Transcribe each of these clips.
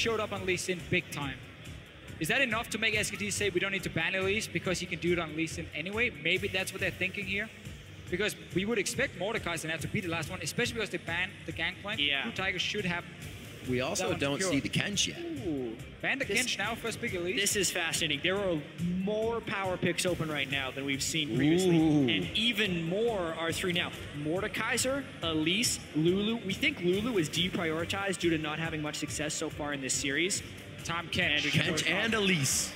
showed up on Lee Sin big time. Is that enough to make SKT say we don't need to ban Elise because he can do it on Lee Sin anyway? Maybe that's what they're thinking here. Because we would expect Mordekaiser now to be the last one, especially because they banned the Gangplank. Yeah. KOO Tigers should have. We also don't see the Kench yet. Ooh, ban the Kench now, first pick Elise. This is fascinating. There are more power picks open right now than we've seen previously. Ooh. And even more are through now. Mordekaiser, Elise, Lulu. We think Lulu is deprioritized due to not having much success so far in this series. Tom Kench. Kench and Elise.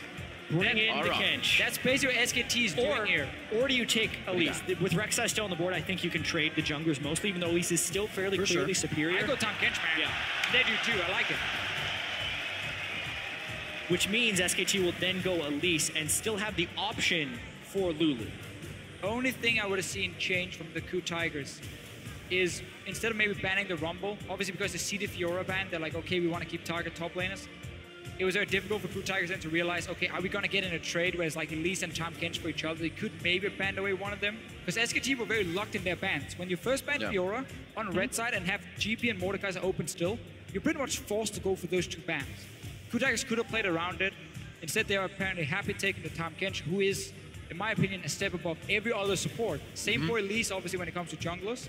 Bring in the Kench. That's basically what SKT is doing here. Or do you take Elise? With Rek'Sai still on the board, I think you can trade the junglers mostly, even though Elise is still fairly clearly superior. I go Tom Kench, man. Yeah. They do too. I like it. Which means SKT will then go Elise and still have the option for Lulu. Only thing I would have seen change from the KOO Tigers is instead of maybe banning the Rumble, obviously because they see the Fiora ban, they're like, okay, we want to keep target top laners. It was very difficult for KOO Tigers then to realize, okay, are we going to get in a trade where it's like Elise and Tom Kench for each other? They could maybe ban away one of them. Because SKT were very locked in their bans. When you first ban Fiora on red side and have GP and Mordekaiser open still, you're pretty much forced to go for those two bans. KOO Tigers could have played around it. Instead, they are apparently happy taking the Tom Kench, who is, in my opinion, a step above every other support. Same for Elise, obviously, when it comes to junglers.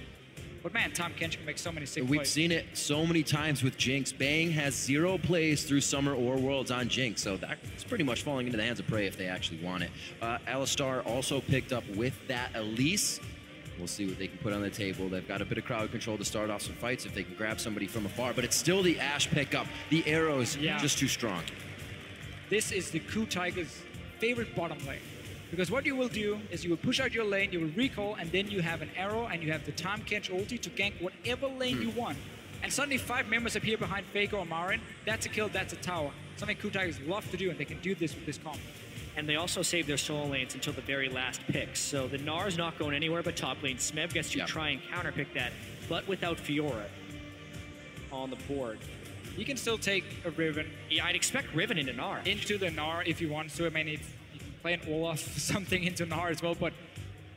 But man, Tom Kench can make so many sick plays. We've seen it so many times with Jinx. Bang has 0 plays through Summer or Worlds on Jinx, so that's pretty much falling into the hands of Prey if they actually want it. Alistar also picked up with that Elise. We'll see what they can put on the table. They've got a bit of crowd control to start off some fights if they can grab somebody from afar, but it's still the Ashe pickup. The arrows just too strong. This is the KOO Tigers' favorite bottom lane. Because what you will do is you will push out your lane, you will recall, and then you have an arrow and you have the Tom Kench ulti to gank whatever lane you want. And suddenly 5 members appear behind Faker or Marin. That's a kill, that's a tower. Something KOO Tigers love to do, and they can do this with this comp. And they also save their solo lanes until the very last pick. So the Gnar's not going anywhere but top lane. Smeb gets to try and counterpick that, but without Fiora on the board. You can still take a Riven. Yeah, I'd expect Riven into Gnar. Into the Gnar if you want to. I mean, you can play an Olaf something into Gnar as well, but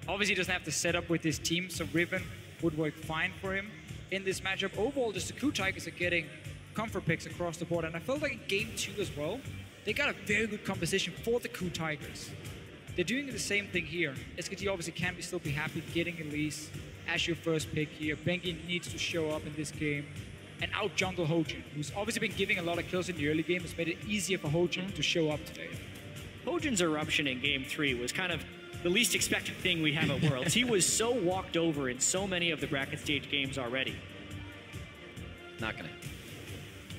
obviously he doesn't have to set up with his team, so Riven would work fine for him in this matchup. Overall, just the KOO Tigers are getting comfort picks across the board, and I felt like in Game 2 as well, they got a very good composition for the KOO Tigers. They're doing the same thing here. SKT obviously can still be happy getting Elise as your first pick here. Bengi needs to show up in this game and out jungle Hojin, who's obviously been giving a lot of kills in the early game. It's made it easier for Hojin to show up today. Hojin's eruption in Game 3 was kind of the least expected thing we have at Worlds. He was so walked over in so many of the bracket stage games already. Not gonna.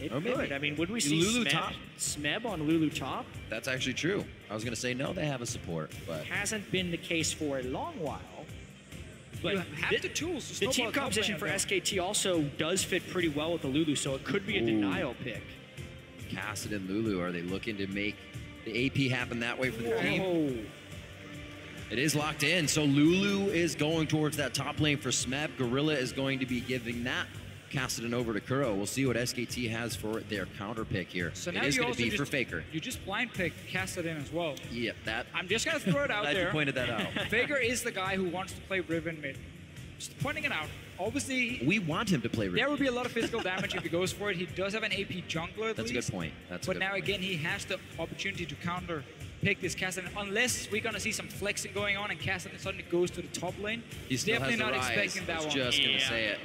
It could. I mean, would we see Lulu top? Smeb on Lulu top? That's actually true. I was gonna say no, they have a support, but Hasn't been the case for a long while. But You have the tools to the team snowball top composition lane for as well. SKT also does fit pretty well with the Lulu, so it could be a denial pick. Cassidy and Lulu, are they looking to make the AP happen that way for the team? Oh. It is locked in, so Lulu is going towards that top lane for Smeb. Gorilla is going to be giving that Cassidy over to Kuro. We'll see what SKT has for their counter pick here. So it now is you going to also be for Faker. You just blind picked Cassidy as well. Yep, that. I'm just gonna throw it out Glad there. you pointed that out. Faker is the guy who wants to play Riven mid. Just pointing it out. Obviously, We want him to play there Riven. will be a lot of physical damage if he goes for it. He does have an AP jungler at That's a least. good point. That's a But good now point. again, he has the opportunity to counter pick this Cassidy, unless we're gonna see some flexing going on and Cassidy suddenly goes to the top lane. He still Definitely has the not rise. expecting that I was one. just going to Yeah. say it.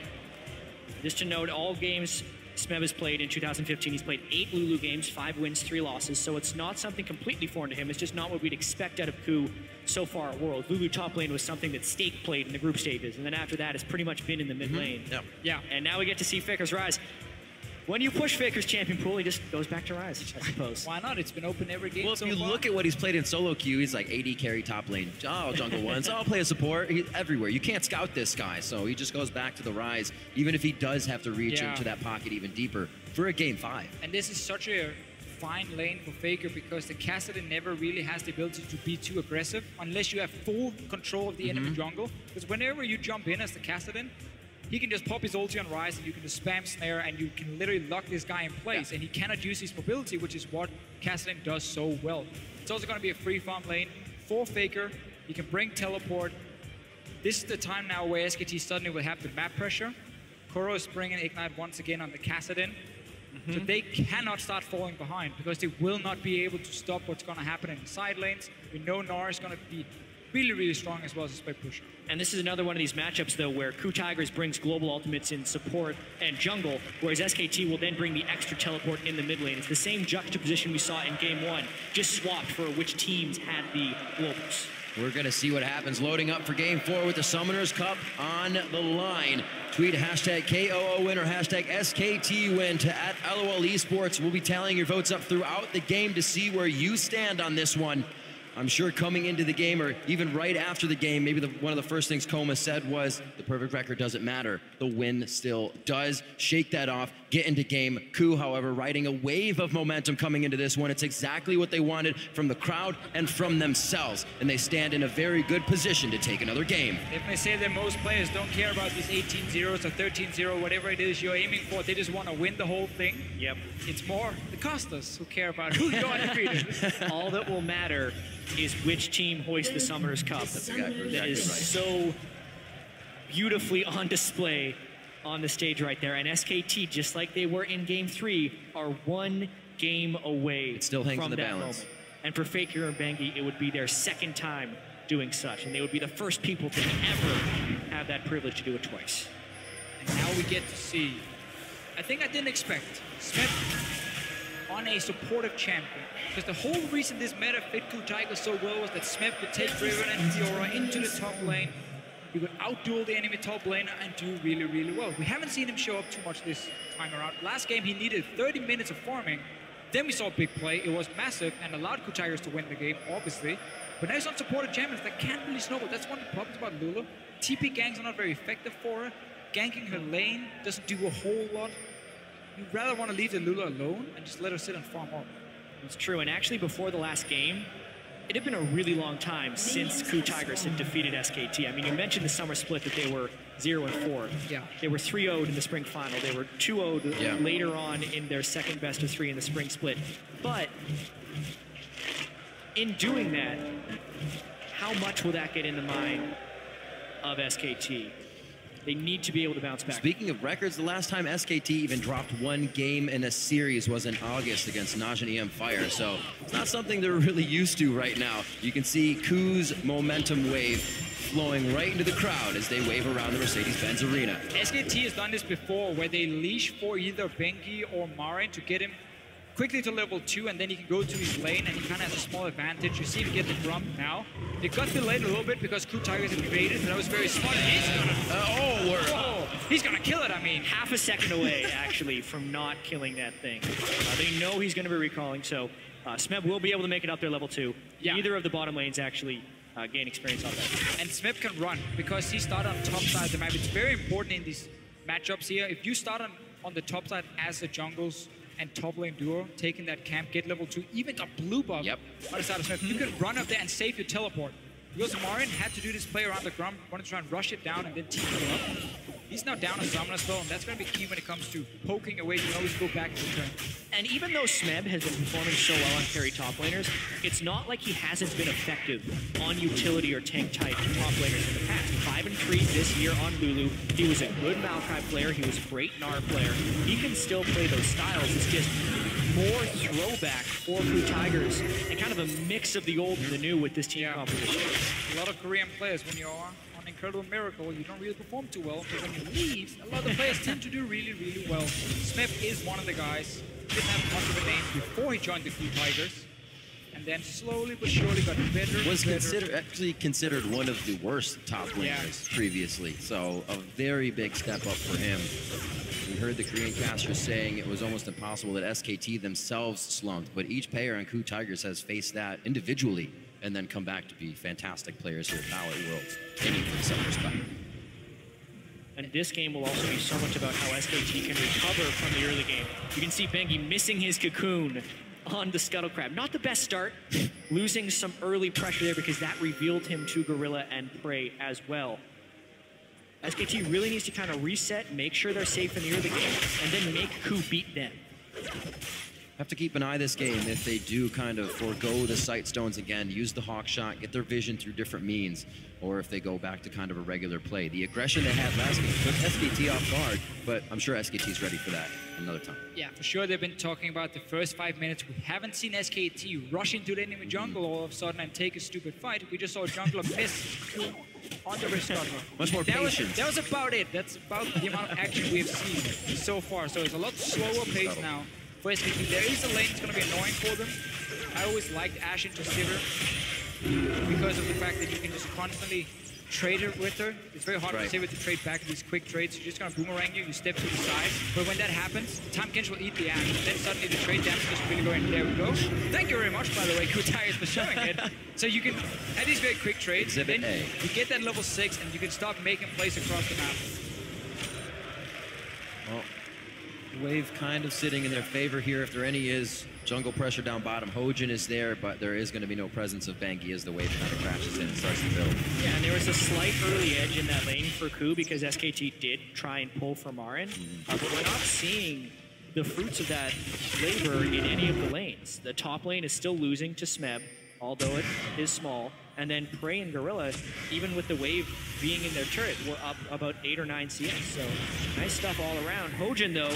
Just to note, all games Smeb has played in 2015, he's played 8 Lulu games, 5 wins, 3 losses, so it's not something completely foreign to him. It's just not what we'd expect out of KOO so far at Worlds. Lulu top lane was something that Stake played in the group stages, and then after that, it's pretty much been in the mid lane. Yep. Yeah. And now we get to see Faker's rise. When you push Faker's champion pool, he just goes back to rise, I suppose. Why not? It's been open every game Well, if so you far. look at what he's played in solo queue, he's like AD carry top lane. Oh, jungle ones. Oh, I'll play a support. He's everywhere. You can't scout this guy, so he just goes back to the rise, even if he does have to reach Yeah. into that pocket even deeper for a game 5. And this is such a fine lane for Faker because the Cassidy never really has the ability to be too aggressive unless you have full control of the enemy jungle. Because whenever you jump in as the Cassidy, he can just pop his ulti on Rise and you can just spam snare and you can literally lock this guy in place and he cannot use his mobility, which is what Cassidy does so well. It's also going to be a free farm lane for Faker. You can bring teleport. This is the time now where SKT suddenly will have the map pressure. Kuro is bringing Ignite once again on the Cassidy. So they cannot start falling behind because they will not be able to stop what's going to happen in the side lanes. We know Nara is going to be really, really strong as well as a spec pusher. And this is another one of these matchups, though, where KOO Tigers brings global ultimates in support and jungle, whereas SKT will then bring the extra teleport in the mid lane. It's the same juxtaposition we saw in Game 1, just swapped for which teams had the globals. We're going to see what happens. Loading up for Game 4 with the Summoners Cup on the line. Tweet hashtag KOO win or hashtag SKT win to @LOL Esports. We'll be tallying your votes up throughout the game to see where you stand on this one. I'm sure coming into the game or even right after the game, maybe one of the first things Koma said was the perfect record doesn't matter. The win still does. Shake that off, get into game. KOO, however, riding a wave of momentum coming into this one. It's exactly what they wanted from the crowd and from themselves. And they stand in a very good position to take another game. If they say that most players don't care about these 18-0s or 13-0, whatever it is you're aiming for, they just want to win the whole thing. Yep. It's more the casters who care about who you're undefeated. All that will matter is which team hoists the Summoners Cup. That is so beautifully on display on the stage right there. And SKT, just like they were in Game 3, are one game away It still hangs from in the that balance. moment. And for Faker and Bengi, it would be their second time doing such, and they would be the first people to ever have that privilege to do it twice. And now we get to see, I think I didn't expect, Smith on a supportive champion. Because the whole reason this meta fit KOO Tigers so well was that Smith could take Riven and Fiora into the top lane. He would outduel the enemy top laner and do really, really well. We haven't seen him show up too much this time around. Last game, he needed 30 minutes of farming. Then we saw a big play. It was massive and allowed KOO Tigers to win the game, obviously. But now he's on supportive champions that can't really snowball. That's one of the problems about Lulu. TP ganks are not very effective for her. Ganking her lane doesn't do a whole lot. You'd rather want to leave the Lulu alone and just let her sit and farm up. It's true, and actually before the last game, it had been a really long time since KOO Tigers had defeated SKT. I mean, you mentioned the summer split that they were 0-4. Yeah. They were 3-0'd in the spring final. They were 2-0'd later on in their second best of 3 in the spring split. But in doing that, how much will that get in the mind of SKT? They need to be able to bounce back. Speaking of records, the last time SKT even dropped one game in a series was in August against Najin EM Fire, so it's not something they're really used to right now. You can see KOO's momentum wave flowing right into the crowd as they wave around the Mercedes-Benz Arena. SKT has done this before, where they leash for either Bengi or Marin to get him quickly to level 2, and then he can go to his lane, and he kind of has a small advantage. You see him get the grump now. It got delayed a little bit because KOO Tigers invaded, but that was very smart. He's gonna, he's gonna kill it. I mean, half a second away, actually, from not killing that thing. They know he's going to be recalling, so Smeb will be able to make it up there level 2. Yeah. Either of the bottom lanes actually gain experience off that. And Smeb can run because he started on top side of the map. It's very important in these matchups here. If you start on the top side as the jungles and top lane duo, taking that camp, get level 2, even a blue buff on the side of Smith, you can run up there and save your teleport. Because Marin had to do this play around the Grump, wanted to try and rush it down and then team it up. He's now down a summon as well, and that's going to be key when it comes to poking away. You can always go back and return. And even though Smeb has been performing so well on carry top laners, it's not like he hasn't been effective on utility or tank type top laners in the past. 5-3 this year on Lulu. He was a good Maokai player. He was a great Gnar player. He can still play those styles. It's just more throwback for KOO Tigers and kind of a mix of the old and the new with this team composition. A lot of Korean players, when you're on Incredible Miracle, you don't really perform too well, but when you leave, a lot of players tend to do really, really well. Smith is one of the guys. Didn't have much of a name before he joined the KOO Tigers, and then slowly but surely got better. Was actually considered one of the worst top laners previously, so a very big step up for him. We heard the Korean casters saying it was almost impossible that SKT themselves slumped, but each player on KOO Tigers has faced that individually and then come back to be fantastic players here at Power Worlds, aiming for the Summoners Cup. And this game will also be so much about how SKT can recover from the early game. You can see Bengi missing his cocoon on the Scuttle Crab. Not the best start, losing some early pressure there because that revealed him to Gorilla and Prey as well. SKT really needs to kind of reset, make sure they're safe in the early game, and then make KOO beat them. Have to keep an eye this game if they do kind of forego the sight stones again, use the hawk shot, get their vision through different means, or if they go back to kind of a regular play. The aggression they had last game took SKT off guard, but I'm sure SKT's ready for that another time. Yeah, for sure. They've been talking about the first 5 minutes. We haven't seen SKT rush into the enemy jungle all of a sudden and take a stupid fight. We just saw a jungler miss on the wrist guard. Much more patience. That was about it. That's about the amount of action we've seen so far. So it's a lot slower pace now for SKT. There is a lane that's going to be annoying for them. I always liked Ashe into Sivir because of the fact that you can just constantly trade her with her. It's very hard for Sivir to trade back these quick trades. You're just going to boomerang you, you step to the side. But when that happens, Tahm Kench will eat the Ashe. Then suddenly the trade damage is really going, there we go. Thank you very much, by the way, KOO Tigers, for showing it. So you can have these very quick trades. Exhibit then A. you get that level 6 and you can start making plays across the map. Well, wave kind of sitting in their favor here if there any is. Jungle pressure down bottom. Hojin is there, but there is going to be no presence of Bengi as the wave kind of crashes in and starts to build. Yeah, and there was a slight early edge in that lane for KOO because SKT did try and pull for Marin, but we're not seeing the fruits of that labor in any of the lanes. The top lane is still losing to Smeb, although it is small, and then Prey and Gorilla, even with the wave being in their turret, were up about 8 or 9 CS, so nice stuff all around. Hojin, though,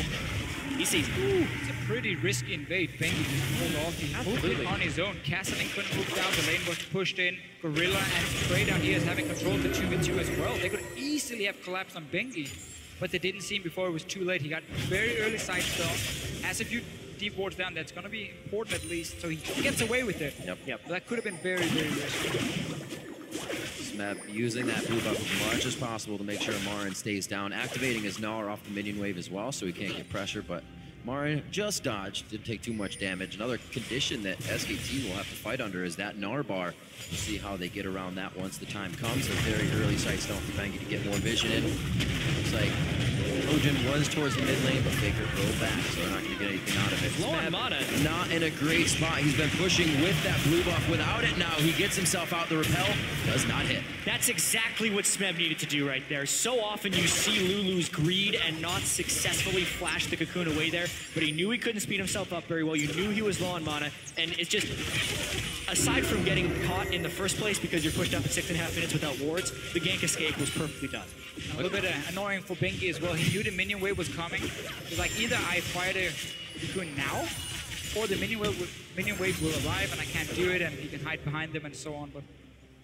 he sees, ooh, it's a pretty risky invade. Bengi just pulled off. He moved it on his own. Castling couldn't move down. The lane was pushed in. Gorilla and Prey down here is having control of the 2v2 as well. They could easily have collapsed on Bengi, but they didn't see him before it was too late. He got very early side stun. As a few deep wards down, that's going to be important at least, so he gets away with it. Yep. That could have been very, very risky. Smeb using that blue buff as much as possible to make sure Marin stays down. Activating his Gnar off the minion wave as well, so he can't get pressure, but Marin just dodged, didn't take too much damage. Another condition that SKT will have to fight under is that Gnar bar. We'll see how they get around that once the time comes. A very early sight stone for Bengi to get more vision in. Looks like Hojin was towards the mid lane, but Faker drove back, so they're not going to get anything out of it. low on mana. Not in a great spot. He's been pushing with that blue buff. Without it now, he gets himself out. The repel does not hit. That's exactly what Smeb needed to do right there. So often you see Lulu's greed and not successfully flash the cocoon away there, but he knew he couldn't speed himself up very well. You knew he was low on mana, and it's just, aside from getting caught in the first place because you're pushed up in 6.5 minutes without wards, the gank escape was perfectly done. A little bit annoying for Bengi as well. He knew the minion wave was coming. It's like either I fire the cocoon now, or the minion wave will arrive and I can't do it, and he can hide behind them and so on. But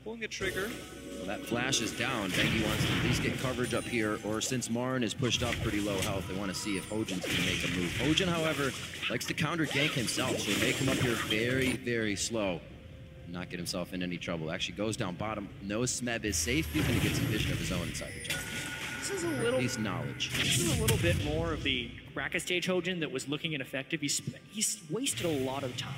pulling the trigger. Well, that flash is down. Bengi wants to at least get coverage up here, or since Marin is pushed up pretty low health, they want to see if Hojin's going to make a move. Hojin, however, likes to counter gank himself, so make him up here very, very slow. Not get himself in any trouble. Actually goes down bottom. Knows Smeb is safe. He's going to get some vision of his own inside the jungle. This is a little, at least knowledge. This is a little bit more of the bracket stage Hojin that was looking ineffective. He's wasted a lot of time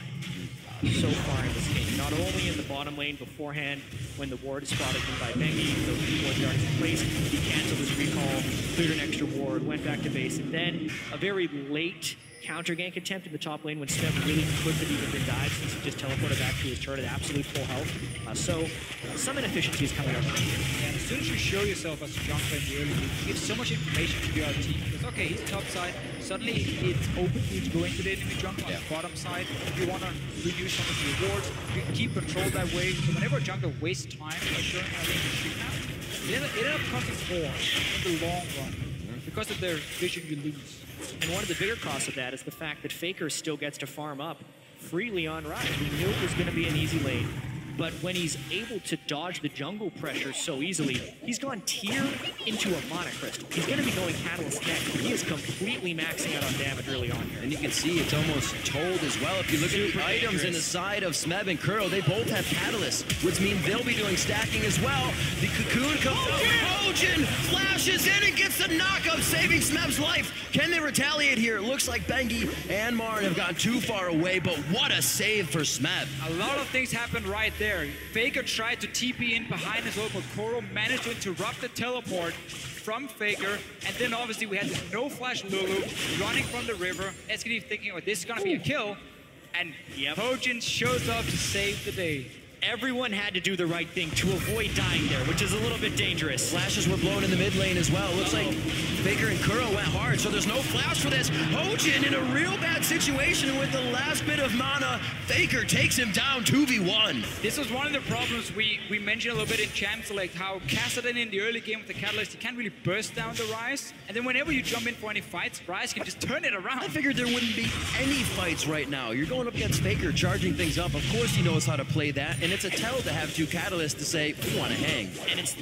so far in this game. Not only in the bottom lane beforehand, when the ward is spotted in by Bengi, those wards are in place, he canceled his recall, cleared an extra ward, went back to base, and then a very late counter gank attempt in the top lane when Smeb really could have even been died since he just teleported back to his turret at absolute full health. So some inefficiencies coming up. Yeah, and as soon as you show yourself as a jungler in the early game, you give so much information to your team. Because okay, he's top side, suddenly it's open for you to go into the enemy jungle on the bottom side. If you want to renew some of your wards, you can keep control that way. So whenever a jungler wastes time by showing how they can shoot now, it ends up costing more in the long run. Because of their vision, you lose. And one of the bigger costs of that is the fact that Faker still gets to farm up freely on Rise. We knew it was going to be an easy lane, but when he's able to dodge the jungle pressure so easily, he's gone tier into a mana crystal. He's going to be going Catalyst next, but he is completely maxing out on damage early on here. And you can see it's almost told as well. If you look at the items in the side of Smeb and Kuro, they both have Catalyst, which means they'll be doing stacking as well. The cocoon comes out. Hojin flashes in and gets the knockup, saving Smeb's life. Can they retaliate here? It looks like Bengi and Marin have gone too far away, but what a save for Smeb. A lot of things happened right there. Faker tried to TP in behind his wall, but KOO managed to interrupt the teleport from Faker, and then obviously we had this no-flash Lulu running from the river. SKT thinking, oh, this is gonna be a kill, and Hojin shows up to save the day. everyone had to do the right thing to avoid dying there, which is a little bit dangerous. Flashes were blown in the mid lane as well. Looks like Faker and KOO went hard, so there's no flash for this. Hojin in a real bad situation with the last bit of mana. Faker takes him down 2v1. This was one of the problems we mentioned a little bit in Champs, like how Kassadin in the early game with the Catalyst, he can't really burst down the Ryze. And then whenever you jump in for any fights, Ryze can just turn it around. I figured there wouldn't be any fights right now. You're going up against Faker, charging things up. Of course he knows how to play that, and it's a tell to have two Catalysts to say, we want to hang. And it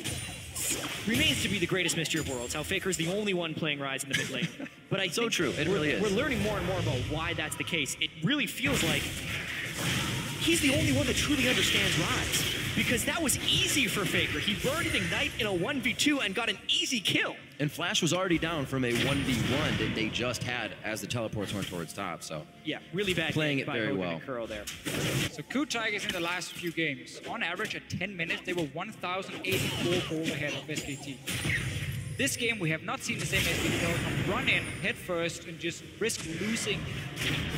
remains to be the greatest mystery of worlds, how Faker's the only one playing Ryze in the mid lane. But I So true, it really is. We're learning more and more about why that's the case. It really feels like he's the only one that truly understands Ryze. Because that was easy for Faker. He burned an Ignite in a 1v2 and got an easy kill. And Flash was already down from a 1v1 that they just had as the teleports went towards top, so. Yeah, really bad Playing game it by very Hogan well. and KOO there. So KOO Tigers in the last few games, on average at 10 minutes, they were 1,084 gold ahead of SKT. This game, we have not seen the same SKT Telecom run in head first and just risk losing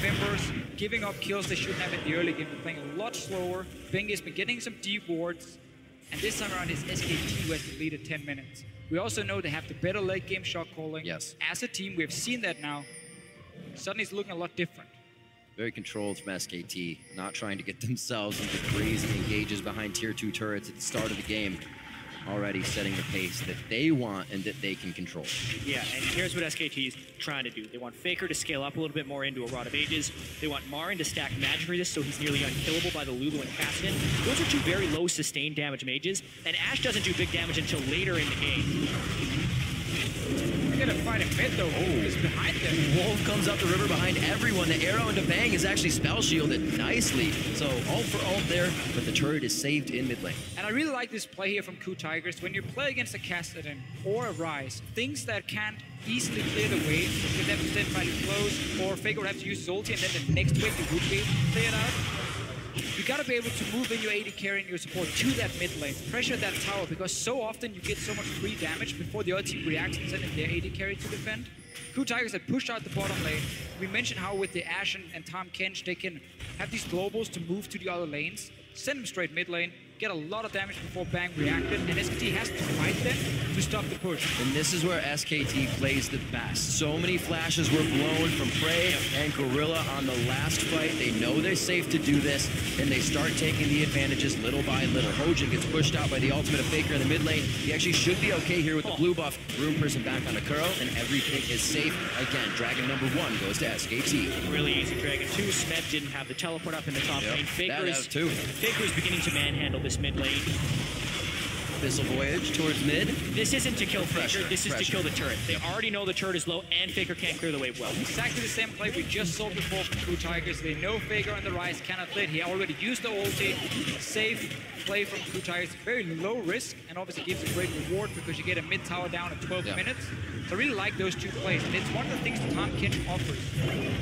members, giving up kills they shouldn't have in the early game. They're playing a lot slower. Bengi's been getting some deep wards, and this time around it's SKT who has the lead at 10 minutes. We also know they have the better late game shot calling. Yes. As a team, we've seen that now. Suddenly it's looking a lot different. Very controlled from SKT, not trying to get themselves into crazy engages behind tier 2 turrets at the start of the game. Already setting the pace that they want and that they can control. Yeah, and here's what SKT is trying to do. They want Faker to scale up a little bit more into a Rod of Ages. They want Marin to stack magic resist so he's nearly unkillable by the Lulu and Kassadin. Those are two very low sustained damage mages, and Ashe doesn't do big damage until later in the game. They're gonna fight a mid though. Is behind them. Wolf comes up the river behind everyone. The arrow into Bang is actually spell shielded nicely. So all for all there, but the turret is saved in mid lane. And I really like this play here from KOO Tigers. When you play against a Kassadin or a Ryze, things that can't easily clear the way, for them to then try to close, or Faker would have to use his ulti, and then the next wave you would be able to clear it out. You gotta be able to move in your AD carry and your support to that mid lane, pressure that tower, because so often you get so much free damage before the other team reacts and send in their AD carry to defend. KOO Tigers had pushed out the bottom lane. We mentioned how with the Ashe and Tahm Kench, they can have these globals to move to the other lanes, send them straight mid lane, get a lot of damage before Bang reacted, and SKT has to fight them to stop the push. And this is where SKT plays the best. So many flashes were blown from Prey and Gorilla on the last fight. They know they're safe to do this, and they start taking the advantages little by little. Hojin gets pushed out by the ultimate of Faker in the mid lane. He actually should be okay here with the blue buff. Room person back on the KOO, and every pick is safe. Again, Dragon number 1 goes to SKT. Really easy Dragon 2. Smeb didn't have the teleport up in the top lane. That has too. Faker is beginning to manhandle this mid lane. Abyssal Voyage towards mid. This isn't to kill Faker, Pressure, this is to kill the turret. They already know the turret is low and Faker can't clear the wave well. Exactly the same play we just saw before from KOO Tigers. They know Faker on the Ryze cannot clear. He already used the ulti. Safe play from KOO Tigers. Very low risk, and obviously gives a great reward because you get a mid tower down at 12 minutes. So I really like those two plays, and it's one of the things that Tahm Kench offers.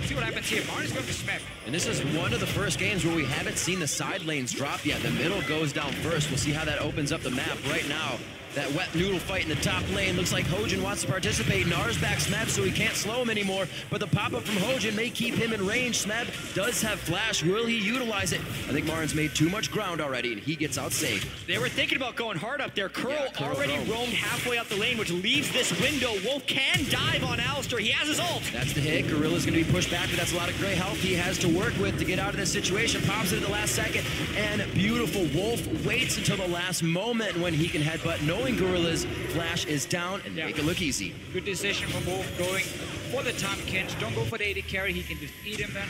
See what happens here. Marin's going to Smeb. And this is one of the first games where we haven't seen the side lanes drop yet. The middle goes down first. We'll see how that opens up the map right now. That wet noodle fight in the top lane. Looks like Hojin wants to participate. Nars back Smeb so he can't slow him anymore. But the pop-up from Hojin may keep him in range. Smeb does have flash. Will he utilize it? I think Marin's made too much ground already, and he gets out safe. They were thinking about going hard up there. KOO KOO already roamed halfway up the lane, which leaves this window. Wolf can dive on Alistar. He has his ult. That's the hit. Gorilla's going to be pushed back, but that's a lot of gray health he has to work with to get out of this situation. Pops it at the last second, and beautiful. Wolf waits until the last moment when he can headbutt, knowing Gorilla's flash is down, and make it look easy. Good decision from Wolf going for the Tahm Kench. Don't go for the AD carry. He can just eat him then.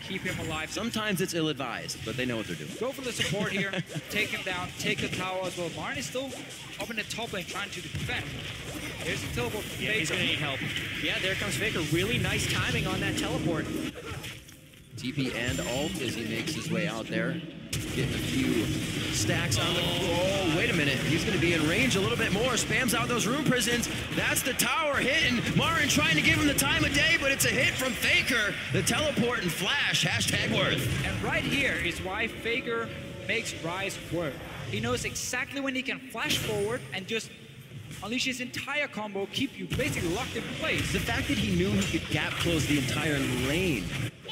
Keep him alive. Sometimes it's ill-advised, but they know what they're doing. Go for the support here. Take him down. Take the tower as well. Marin is still up in the top lane trying to defend. There's a teleport from Yeah, Faker. he's going to need help. Yeah, there comes Faker. Really nice timing on that teleport. TP and ult as he makes his way out there. Getting a few stacks on the... Oh, wait a minute. He's going to be in range a little bit more. Spams out those rune prisons. That's the tower hitting. Marin trying to give him the time of day, but it's a hit from Faker. The teleport and flash. Hashtag worth. And right here is why Faker makes Ryze work. He knows exactly when he can flash forward and just unleash his entire combo, keep you basically locked in place. The fact that he knew he could gap close the entire lane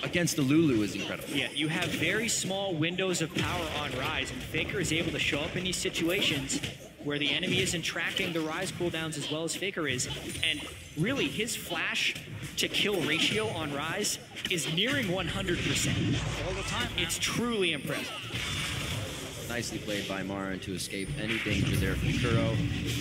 against the Lulu is incredible. Yeah, you have very small windows of power on Rise, and Faker is able to show up in these situations where the enemy isn't tracking the Rise cooldowns as well as Faker is. And really, his flash to kill ratio on Rise is nearing 100%. All the time, man. It's truly impressive. Nicely played by Marin to escape any danger there from KOO.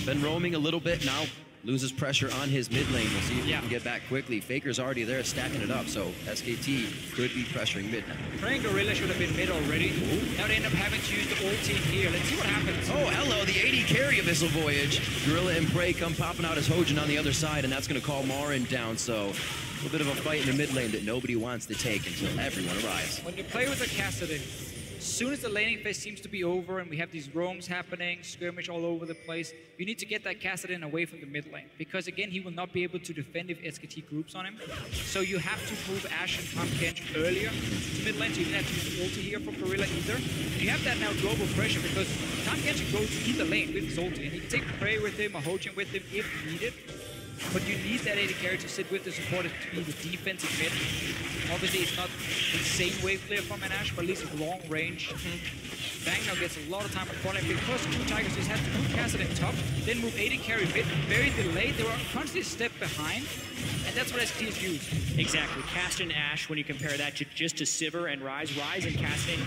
Been roaming a little bit now. Loses pressure on his mid lane. We'll see if he can get back quickly. Faker's already there stacking it up, so SKT could be pressuring mid now. Praying Gorilla should have been mid already. Now they end up having to use the ulti here. Let's see what happens. Oh, hello, the 80 carry of Missile Voyage. Gorilla and Prey come popping out as Hojin on the other side, and that's going to call Marin down, so a little bit of a fight in the mid lane that nobody wants to take until everyone arrives. When you play with a Cassidy, as soon as the laning phase seems to be over and we have these roams happening, skirmish all over the place, you need to get that Cassidy away from the mid lane. Because again, he will not be able to defend if SKT groups on him. So you have to move Ashe and Tom Kench earlier to mid lane, so you didn't have to use ulti here from Gorilla either. And you have that now global pressure because Tom Kench can go to either lane with his ulti, and he can take Prey with him or Hojin with him if needed. But you need that 80 carry to sit with the support to be the defensive mid. Obviously, it's not the same wave clear from an Ashe, but at least it's long range. Bang now gets a lot of time on front end because KOO Tigers just have to move Cassidy top, then move 80 carry mid, very delayed. They were constantly a step behind, and that's what SKT is used. Exactly. Cassidy and Ashe, when you compare that to just to Sivir and Rise, Rise and Cassidy,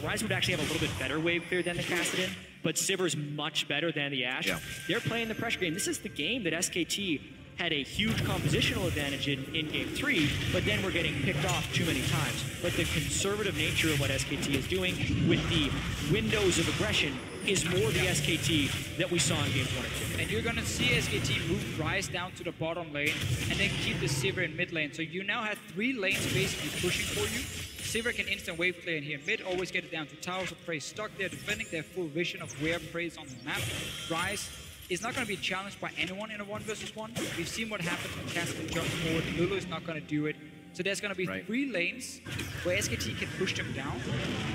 Rise would actually have a little bit better wave clear than the Cassidy, but Sivir's much better than the Ashe. Yeah. They're playing the pressure game. This is the game that SKT had a huge compositional advantage in Game 3, but then we're getting picked off too many times. But the conservative nature of what SKT is doing with the windows of aggression is more the SKT that we saw in Games 1 and 2. And you're going to see SKT move Rise down to the bottom lane and then keep the Sivir in mid lane. So you now have 3 lanes basically pushing for you. Sivir can instant wave clear in here. Mid always get it down to towers of Prey stuck there, defending their full vision of where Prey is on the map. Rise is not going to be challenged by anyone in a 1v1. We've seen what happens when Cassidy jumps forward. Lulu is not going to do it. So there's going to be 3 lanes where SKT can push them down.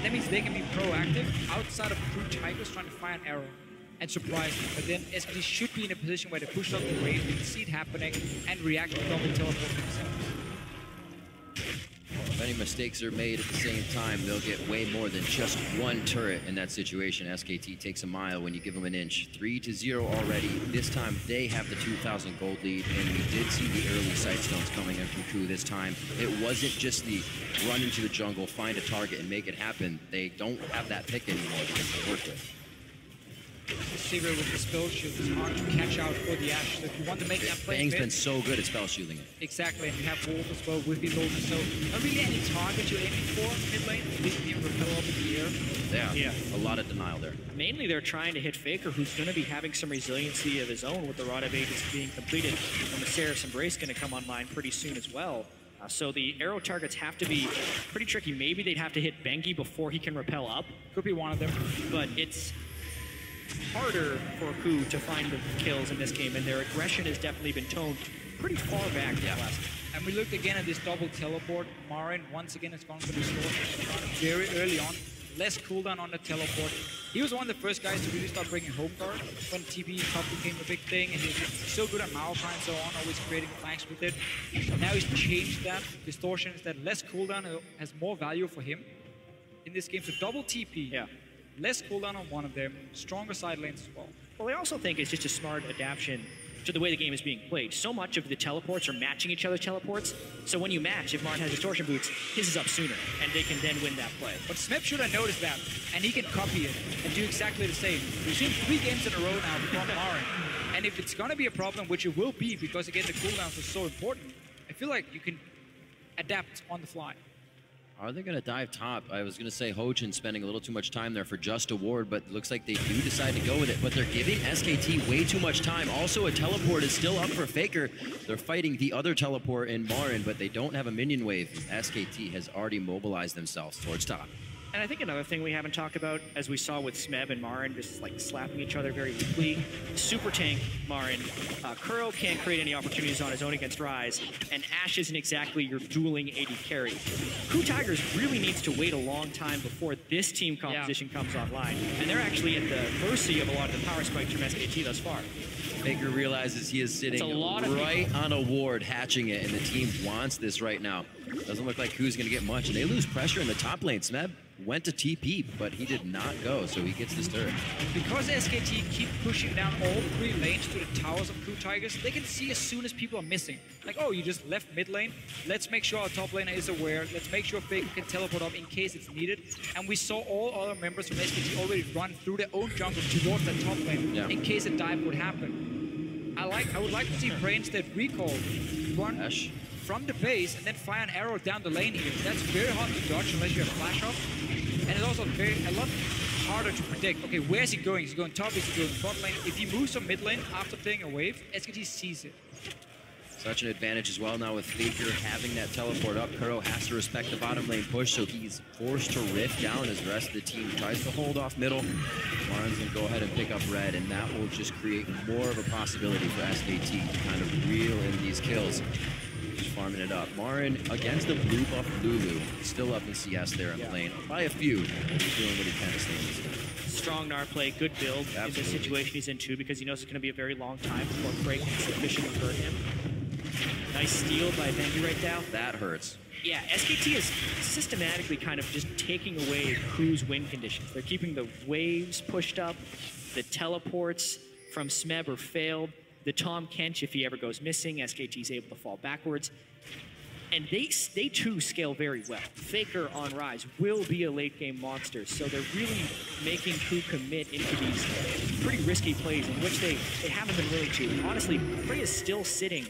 That means they can be proactive outside of KOO Tigers trying to fire an arrow and surprise them. But then SKT should be in a position where they push up the wave, they can see it happening, and react to double teleport themselves. If any mistakes are made at the same time, they'll get way more than just 1 turret in that situation. SKT takes a mile when you give them an inch. 3-0 already. This time they have the 2,000 gold lead, and we did see the early sightstones coming in from KOO this time. It wasn't just the run into the jungle, find a target, and make it happen. They don't have that pick anymore to work with. Sivir with the spell shield is hard to catch out for the Ashe. So if you want to make that play, Bang's been so good at spell shielding it. Exactly, and you have Wolf as well with his ulti. So not really any target you're aiming for mid lane. At least being repel up in the air. Yeah, a lot of denial there. Mainly they're trying to hit Faker, who's going to be having some resiliency of his own with the Rod of Ages being completed, and the Seraph's Embrace going to come online pretty soon as well. So the arrow targets have to be pretty tricky. Maybe they'd have to hit Bengi before he can repel up. Could be one of them. But it's harder for KOO to find the kills in this game, and their aggression has definitely been toned pretty far back in the last. And we looked again at this double teleport. Marin, once again, has gone for the sword very early on. Less cooldown on the teleport. He was one of the first guys to really start bringing home guard when TP top became a big thing, and he was so good at Malphite and so on, always creating flanks with it. Now he's changed that. Distortion is that less cooldown has more value for him in this game. So double TP. Yeah. Less cooldown on one of them, stronger side lanes as well. Well, I also think it's just a smart adaptation to the way the game is being played. So much of the teleports are matching each other's teleports, so when you match, if Marin has distortion boots, his is up sooner, and they can then win that play. But Smep should have noticed that, and he can copy it and do exactly the same. We've seen 3 games in a row now from Marin, and if it's going to be a problem, which it will be, because again the cooldowns are so important, I feel like you can adapt on the fly. Are they going to dive top? I was going to say Hojin spending a little too much time there for just a ward, but it looks like they do decide to go with it. But they're giving SKT way too much time. Also, a teleport is still up for Faker. They're fighting the other teleport in Marin, but they don't have a minion wave. SKT has already mobilized themselves towards top. And I think another thing we haven't talked about, as we saw with Smeb and Marin, just like slapping each other very weakly. Super tank Marin. KOO can't create any opportunities on his own against Rise, and Ashe isn't exactly your dueling 80 carry. KOO Tigers really needs to wait a long time before this team composition comes online, and they're actually at the mercy of a lot of the power spikes from SKT thus far. Faker realizes he is sitting That's a lot of right on a ward, hatching it, and the team wants this right now. Doesn't look like KOO's going to get much, and they lose pressure in the top lane. Smeb went to TP, but he did not go, so he gets disturbed. Because SKT keep pushing down all 3 lanes to the towers of KOO Tigers, they can see as soon as people are missing. Like, oh, you just left mid lane. Let's make sure our top laner is aware. Let's make sure Faker can teleport up in case it's needed. And we saw all other members from SKT already run through their own jungle towards that top lane in case a dive would happen. I would like to see Brains that recall run from the base and then fire an arrow down the lane here. That's very hard to dodge unless you have flash up. And it's also a lot harder to predict. Okay, where's he going? Is he going top? Is he going front lane? If he moves from mid lane after playing a wave, SKT sees it. Such an advantage as well now with Faker having that teleport up. KOO has to respect the bottom lane push, so he's forced to rift down as the rest of the team tries to hold off middle. Marin's going to go ahead and pick up red, and that will just create more of a possibility for SKT to kind of reel in these kills. Just farming it up. Marin against the blue buff Lulu, still up in CS there in lane by a few. He's doing what he can to stay in this game. Strong Gnar play, good build in the situation he's in too, because he knows it's going to be a very long time before Frey can sufficiently hurt him. Nice steal by Benji right now. That hurts. Yeah, SKT is systematically kind of just taking away KOO's win conditions. They're keeping the waves pushed up, the teleports from Smeb are failed, the Tom Kench, if he ever goes missing, SKT is able to fall backwards. And they too scale very well. Faker on Rise will be a late game monster, so they're really making KOO commit into these pretty risky plays in which they haven't been willing to. And honestly, Frey is still sitting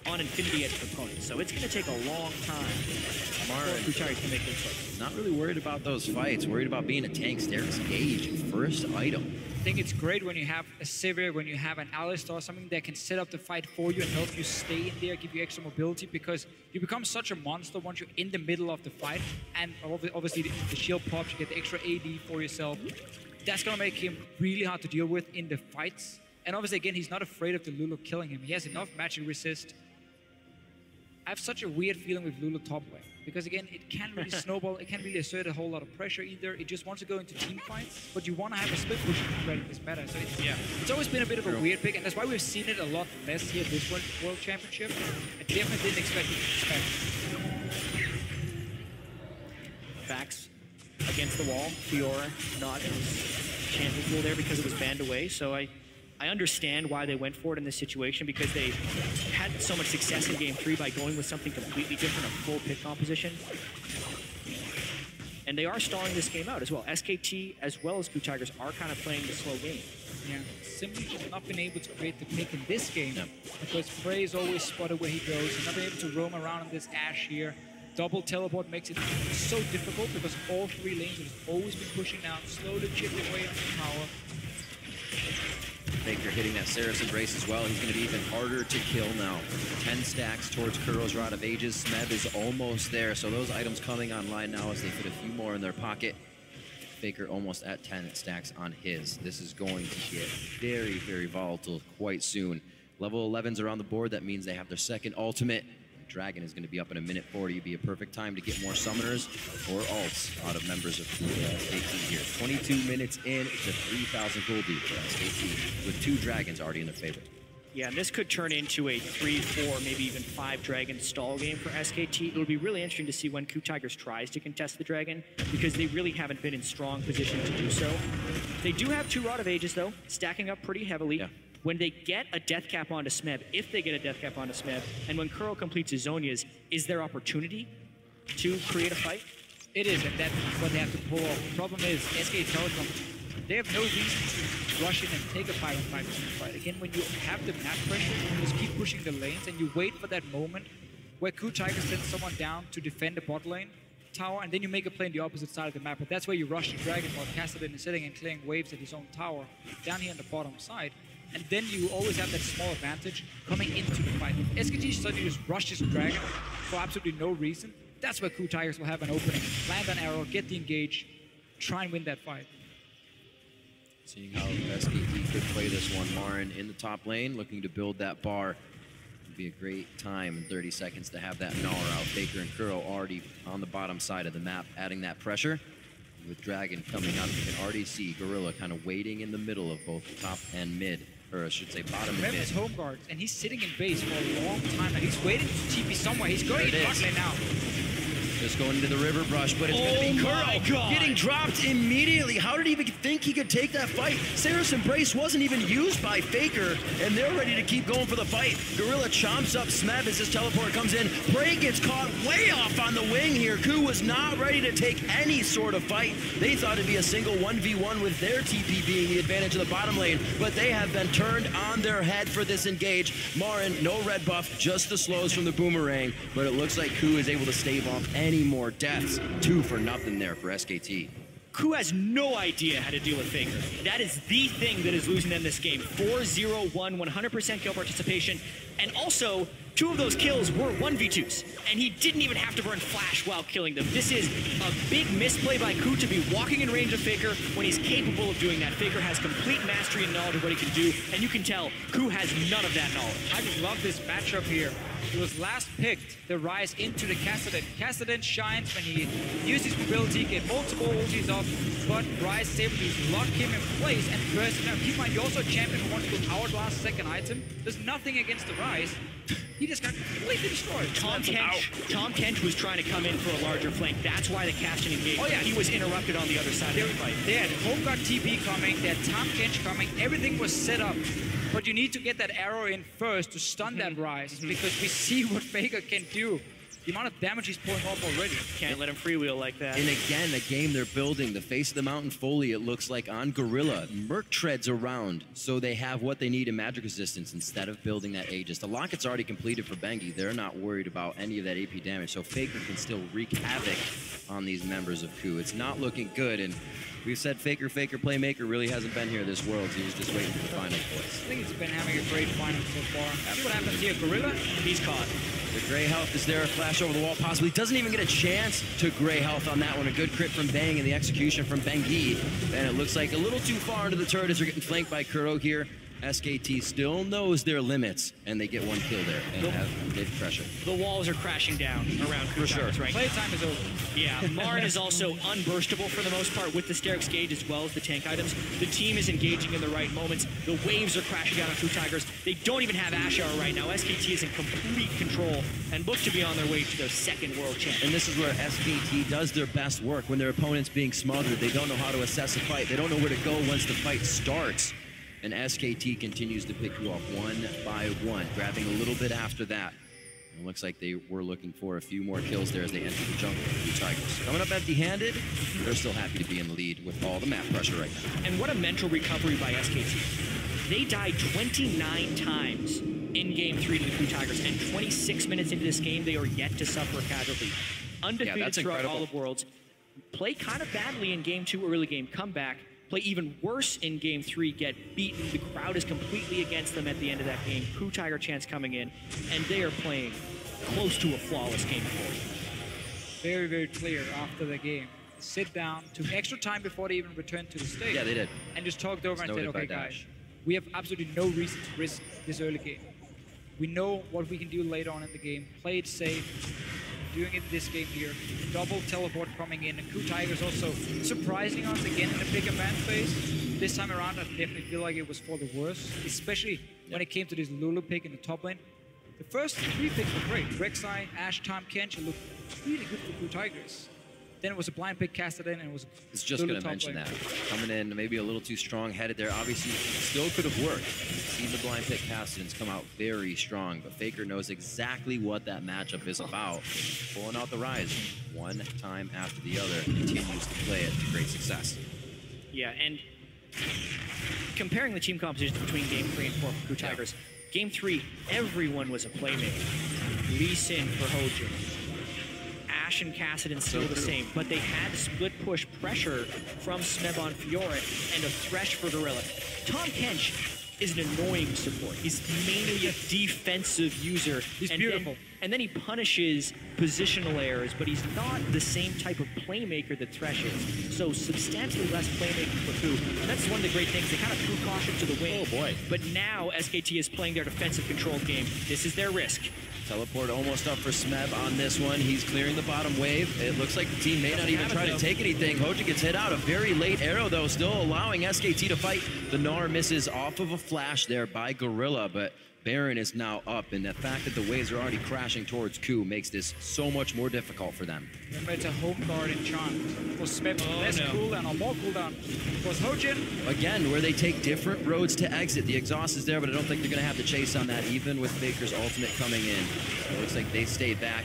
on Infinity Edge components, so it's going to take a long time for KOO Tigers to make this fight. Not really worried about those fights, worried about being a tank. Stair's Gauge, first item. I think it's great when you have a Sivir, when you have an Alistar, something that can set up the fight for you and help you stay in there, give you extra mobility, because you become such a monster once you're in the middle of the fight, and obviously the shield pops, you get the extra AD for yourself. That's going to make him really hard to deal with in the fights. And obviously, again, he's not afraid of the Lulu killing him. He has enough magic resist. I have such a weird feeling with Lulu top lane, because again, it can't really snowball, it can't really assert a whole lot of pressure either. It just wants to go into team fights, but you want to have a split push threat in this meta. So it's always been a bit of a weird pick, and that's why we've seen it a lot less here at this World Championship. I definitely didn't expect it. Backs against the wall, Fiora not champion pool there because it was banned away, so I understand why they went for it in this situation, because they had so much success in Game 3 by going with something completely different, a full pick composition. And they are stalling this game out as well. SKT as well as KOO Tigers are kind of playing the slow game. Yeah, simply just not been able to create the pick in this game, because Frey is always spotted where he goes. He's not been able to roam around in this Ashe here. Double teleport makes it so difficult, because all 3 lanes have always been pushing down, slowly chipping away on the tower. Faker hitting that Saracen brace as well. He's going to be even harder to kill now. 10 stacks towards KOO's Rod of Ages. Smeb is almost there, so those items coming online now as they put a few more in their pocket. Faker almost at 10 stacks on his. This is going to get very, very volatile quite soon. Level 11s are on the board. That means they have their second ultimate. Dragon is going to be up in a minute 40. It'd be a perfect time to get more summoners or ults out of members of SKT here. 22 minutes in, it's a 3,000 gold lead for SKT with 2 dragons already in their favor. Yeah, and this could turn into a 3, 4, maybe even 5 dragon stall game for SKT. It'll be really interesting to see when KOO Tigers tries to contest the dragon, because they really haven't been in strong position to do so. They do have 2 Rod of Ages though, stacking up pretty heavily. Yeah. When they get a death cap onto Smeb, if they get a death cap onto Smeb, and when KOO completes his Zonias, is there opportunity to create a fight? It is, and that's what they have to pull off. The problem is, SK Telecom, they have no reason to rush in and take a 5-on-5 fight. Again, when you have the map pressure, you just keep pushing the lanes, and you wait for that moment where KOO Tigers sends someone down to defend the bot lane tower, and then you make a play on the opposite side of the map. But that's where you rush the Dragon while Cassidy is sitting and clearing waves at his own tower down here on the bottom side. And then you always have that small advantage coming into the fight. If SKT suddenly just rushes Dragon for absolutely no reason, that's where KOO Tigers will have an opening. Land an arrow, get the engage, try and win that fight. Seeing how SKT could play this one. Marin in the top lane, looking to build that bar. Would be a great time in 30 seconds to have that Gnar out. Faker and KOO already on the bottom side of the map, adding that pressure. With Dragon coming up, you can already see Gorilla kind of waiting in the middle of both top and mid. or I should say bottom and Smeb mid. is home guard, and he's sitting in base for a long time. And he's waiting to TP somewhere. He's going in bot lane now. Just going into the river brush, but it's going to be Kuro getting dropped immediately. How did he even think he could take that fight? Sarah's Embrace wasn't even used by Faker, and they're ready to keep going for the fight. Gorilla chomps up Smeb as his teleport comes in. Prey gets caught way off on the wing here. KOO was not ready to take any sort of fight. They thought it'd be a single 1v1 with their TP being the advantage of the bottom lane, but they have been turned on their head for this engage. Marin, no red buff, just the slows from the boomerang, but it looks like KOO is able to stave off any more deaths. 2 for nothing there for SKT. KOO has no idea how to deal with Faker. That is the thing that is losing them this game. 4-0-1, 100% kill participation, and also 2 of those kills were 1v2s, and he didn't even have to burn flash while killing them. This is a big misplay by KOO to be walking in range of Faker when he's capable of doing that. Faker has complete mastery and knowledge of what he can do, and you can tell KOO has none of that knowledge. I just love this matchup here. He was last picked the Rise into the Kassadin. Kassadin shines when he uses his mobility, get multiple ultis off, but Rise is able to lock him in place and burst him out. Keep in mind, you also champion who wants to hourglass second item. There's nothing against the Rise. He just got completely destroyed. Tom Kench was trying to come in for a larger flank. That's why the Castion engaged. Oh, yeah. He was interrupted on the other side of the fight. They had Homeguard TP coming, they had Tom Kench coming, everything was set up. But you need to get that arrow in first to stun that Rise, because we see what Faker can do. The amount of damage he's pulling off already. Can't let him freewheel like that. And again, the game they're building, the face of the mountain fully, it looks like on Gorilla. Merc treads around, so they have what they need in magic resistance instead of building that Aegis. The Locket's already completed for Bengi. They're not worried about any of that AP damage, so Faker can still wreak havoc on these members of KOO. It's not looking good, and we've said Faker, Playmaker really hasn't been here this world. He was just waiting for the final voice. I think he's been having a great final so far. See what happens here. Gorilla, He's caught. The gray health is there, a flash over the wall possibly. Doesn't even get a chance to gray health on that one. A good crit from Bang and the execution from Bengi. And it looks like a little too far into the turret as they're getting flanked by Kuro here. SKT still knows their limits, and they get 1 kill there and have good pressure. The walls are crashing down around KOO Towers right now. playtime is over. Yeah, Marin is also unburstable for the most part with the Sterix Gauge as well as the tank items. The team is engaging in the right moments. The waves are crashing down on KOO Tigers. They don't even have Ash Hour right now. SKT is in complete control and look to be on their way to their 2nd world champ. And this is where SKT does their best work when their opponent's being smothered. They don't know how to assess a fight. They don't know where to go once the fight starts. And SKT continues to pick you off 1 by 1, grabbing a little bit after that. It looks like they were looking for a few more kills there as they enter the jungle with KOO Tigers. Coming up empty-handed, they're still happy to be in the lead with all the map pressure right now. And what a mental recovery by SKT. They died 29 times in Game 3 to the KOO Tigers, and 26 minutes into this game, they are yet to suffer a casualty. Undefeated that's throughout incredible. all of Worlds. Play kind of badly in Game 2, early game comeback. Play even worse in Game 3, get beaten. The crowd is completely against them at the end of that game. KOO Tiger chance coming in, and they are playing close to a flawless Game 4. Very, very clear after the game. Sit down, took extra time before they even returned to the stage. Yeah, they did. And just talked over and said, Noted by okay, Dash. guys, we have absolutely no reason to risk this early game. We know what we can do later on in the game. Play it safe. Doing it this game here. Double teleport coming in. And KOO Tigers also surprising us again in the bigger fan phase. This time around, I definitely feel like it was for the worse, especially when it came to this Lulu pick in the top lane. The first 3 picks were great. Rek'Sai, Ashe, Tom Kench, it looked really good for KOO Tigers. Then it was a blind pick casted in, and it was It's just Lulu going to top mention lane. that. Coming in maybe a little too strong-headed there. Obviously, still could have worked. Seen the blind pick Castins come out very strong, but Faker knows exactly what that matchup is about. Pulling out the Rise 1 time after the other, continues to play it to great success. Yeah, and comparing the team composition between Game 3 and 4 for KOO Tigers, Game 3, everyone was a playmaker. Lee Sin for Hojin. Ashe and Kassadin still the same, but they had split push pressure from Smeb on Fiora and a Thresh for Gorilla. Tom Kench is an annoying support. He's mainly a defensive user. He's beautiful. And then he punishes positional errors, but he's not the same type of playmaker that Thresh is. So substantially less playmaking for KOO. And that's one of the great things. They kind of threw caution to the wind. Oh boy. But now SKT is playing their defensive controlled game. This is their risk. Teleport almost up for Smeb on this one. He's clearing the bottom wave. It looks like the team may not even try to take anything. Hoja gets hit out. A very late arrow, though, still allowing SKT to fight. The Gnar misses off of a flash there by Gorilla, but Baron is now up, and the fact that the waves are already crashing towards KOO makes this so much more difficult for them. Remember, it's a home guard enchant. For Smeb, less cooldown or more cooldown. For Hojin. Again, where they take different roads to exit. The exhaust is there, but I don't think they're going to have to chase on that, even with Faker's ultimate coming in. It looks like they stayed back.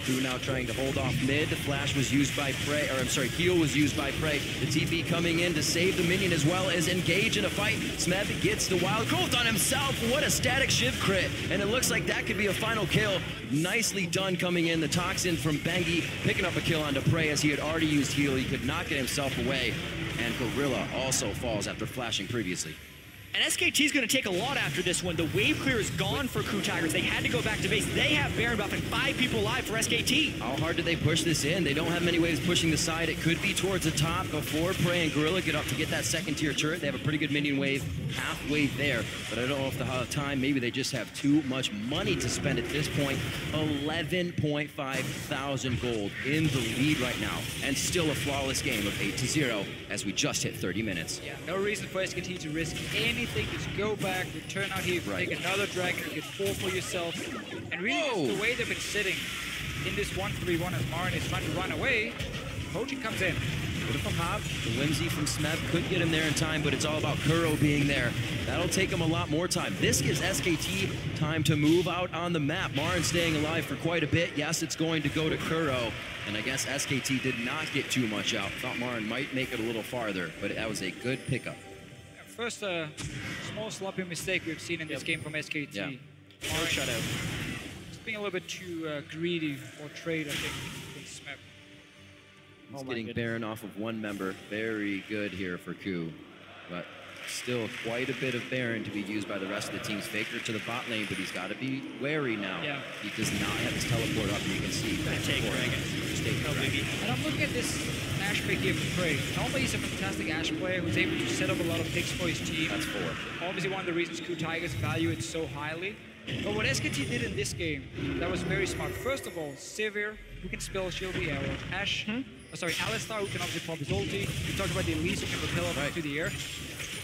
KOO now trying to hold off mid. The flash was used by Prey, or I'm sorry, heal was used by Prey. The TP coming in to save the minion as well as engage in a fight. Smeb gets the wild growth on himself. What a static shiv crit. And it looks like that could be a final kill. Nicely done coming in. The Toxin from Bengi picking up a kill onto Prey as he had already used heal. He could not get himself away. And Gorilla also falls after flashing previously. And SKT is going to take a lot after this one. The wave clear is gone for KOO Tigers. They had to go back to base. They have Baron buff and 5 people alive for SKT. How hard do they push this in? They don't have many waves pushing the side. It could be towards the top before Prey and Gorilla get up to get that second tier turret. They have a pretty good minion wave halfway there, but I don't know if they have time. Maybe they just have too much money to spend at this point. 11.5 thousand gold in the lead right now, and still a flawless game of 8-0 as we just hit 30 minutes. Yeah, no reason for SKT to risk anything. Just go back, return out here, take another dragon, get 4 for yourself. And really, just the way they've been sitting in this 1-3-1 as Marin is trying to run away, Hojin comes in. Beautiful hop. The whimsy from Smeb could get him there in time, but it's all about KOO being there. That'll take him a lot more time. This gives SKT time to move out on the map. Marin staying alive for quite a bit. Yes, it's going to go to KOO. And I guess SKT did not get too much out. Thought Marin might make it a little farther, but that was a good pickup. First small sloppy mistake we've seen in this game from SKT. Yeah. Marin shutout. Just being a little bit too greedy or trade, I think, with Smeb. He's getting Baron off of one member. Very good here for KOO. But still quite a bit of Baron to be used by the rest of the team's Faker to the bot lane, but he's got to be wary now. Yeah. He does not have his teleport up, and you can see. Take Dragon. Just take Dragon. And I'm looking at this Ashe pick here for Prey. Normally he's a fantastic Ashe player who's able to set up a lot of picks for his team. That's 4. Obviously one of the reasons KOO Tigers value it so highly. But what SKT did in this game, that was very smart. First of all, Sivir, who can spell shield the arrow. Ashe, Alistar, who can obviously pop his ulti. We talked about the Elise, who can propel up into the air.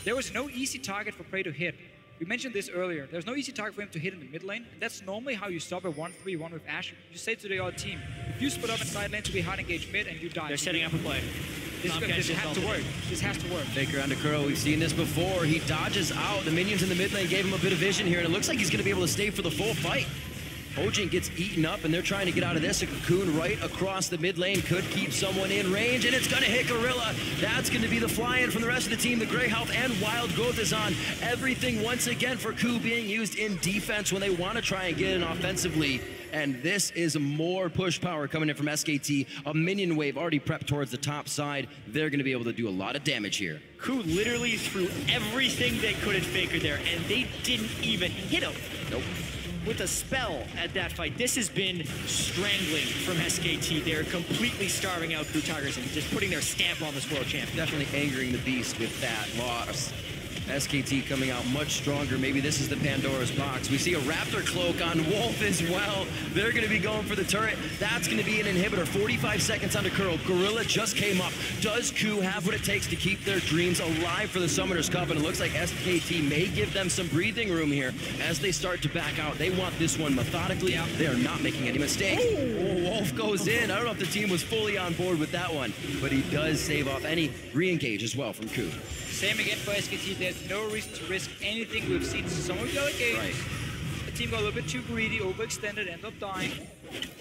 There was no easy target for Prey to hit. We mentioned this earlier. There's no easy target for him to hit in the mid lane. That's normally how you stop a 1-3-1 with Ashe. You say to the other team, if you split up in side lane to be hard engaged mid and you die. They're setting up a play. This has to work. This has to work. Faker onto KOO. We've seen this before. He dodges out. The minions in the mid lane gave him a bit of vision here, and it looks like he's going to be able to stay for the full fight. Hojin gets eaten up, and they're trying to get out of this. A cocoon right across the mid lane could keep someone in range, and it's going to hit Gorilla. That's going to be the fly-in from the rest of the team. The Grey Health and Wild Growth is on. Everything once again for KOO being used in defense when they want to try and get in offensively. And this is more push power coming in from SKT. A minion wave already prepped towards the top side. They're going to be able to do a lot of damage here. KOO literally threw everything they could at Faker there, and they didn't even hit him. Nope. With a spell at that fight. This has been strangling from SKT. They're completely starving out KOO Tigers and just putting their stamp on this world champion. Definitely angering the beast with that loss. SKT coming out much stronger. Maybe this is the Pandora's box. We see a Raptor cloak on Wolf as well. They're going to be going for the turret. That's going to be an inhibitor. 45 seconds onto KOO. Gorilla just came up. Does KOO have what it takes to keep their dreams alive for the Summoner's Cup? And it looks like SKT may give them some breathing room here as they start to back out. They want this one methodically. They are not making any mistakes. Oh, Wolf goes in. I don't know if the team was fully on board with that one, but he does save off any re-engage as well from KOO. Same again for SKT. There's no reason to risk anything. We've seen some of the other games. The team got a little bit too greedy, overextended, ended up dying.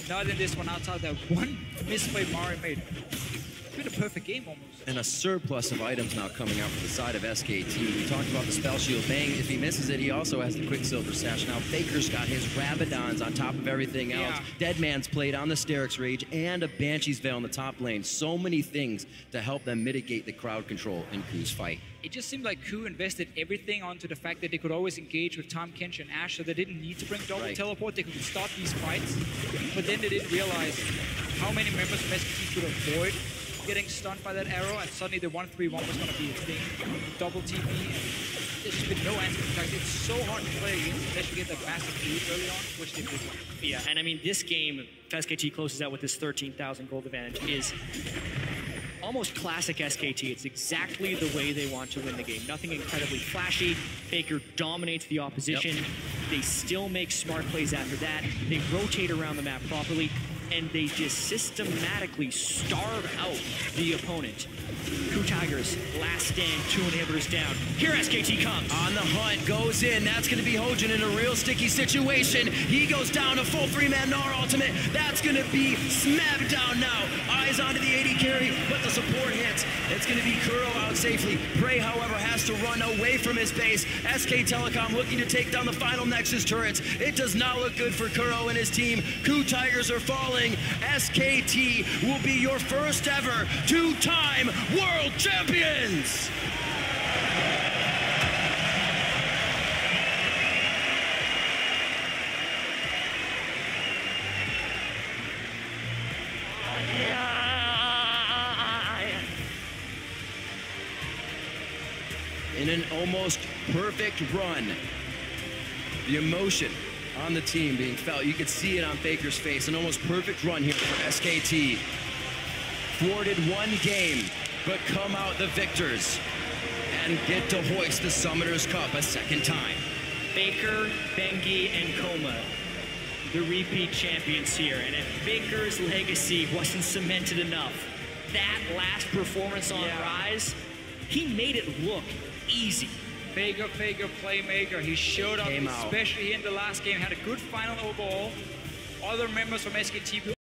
Not in this one, outside that one misplay Marin made. It's been a perfect game almost. And a surplus of items now coming out from the side of SKT. We talked about the spell shield. Bang, if he misses it, he also has the Quicksilver Sash. Now Faker's got his Rabadons on top of everything else. Deadman's played on the Sterix Rage and a Banshee's Veil in the top lane. So many things to help them mitigate the crowd control in KOO's fight. It just seemed like KOO invested everything onto the fact that they could always engage with Tahm Kench and Ashe, so they didn't need to bring double teleport. They could start these fights. But then they didn't realize how many members of SKT could avoid getting stunned by that arrow, and suddenly the 1-3-1 was going to be a thing. Double TP. there's just been no answer for Tigers. It's so hard to play against, especially get the massive lead early on, which they did. Yeah, and I mean, this game, if SKT closes out with this 13,000 gold advantage, is almost classic SKT. It's exactly the way they want to win the game. Nothing incredibly flashy. Faker dominates the opposition. Yep. They still make smart plays after that. They rotate around the map properly, and they just systematically starve out the opponent. KOO Tigers, last stand, 2 inhibitors down. Here SKT comes. On the hunt, goes in. That's going to be Hojin in a real sticky situation. He goes down a full 3-man Gnar ultimate. That's going to be Smeb down now. Eyes onto the 80 carry, but the support hits. It's going to be KOO out safely. Prey, however, has to run away from his base. SK Telecom looking to take down the final Nexus turrets. It does not look good for KOO and his team. KOO Tigers are falling. SKT will be your first ever 2-time world champions! In an almost perfect run, the emotion on the team being felt. You could see it on Faker's face. An almost perfect run here for SKT. Thwarted one game, but come out the victors and get to hoist the Summoners Cup a second time. Faker, Bengi, and Koma, the repeat champions here. And if Faker's legacy wasn't cemented enough, that last performance on Rise, he made it look easy. Faker, playmaker. He showed up, especially in the last game. Had a good final overall. Other members from SKT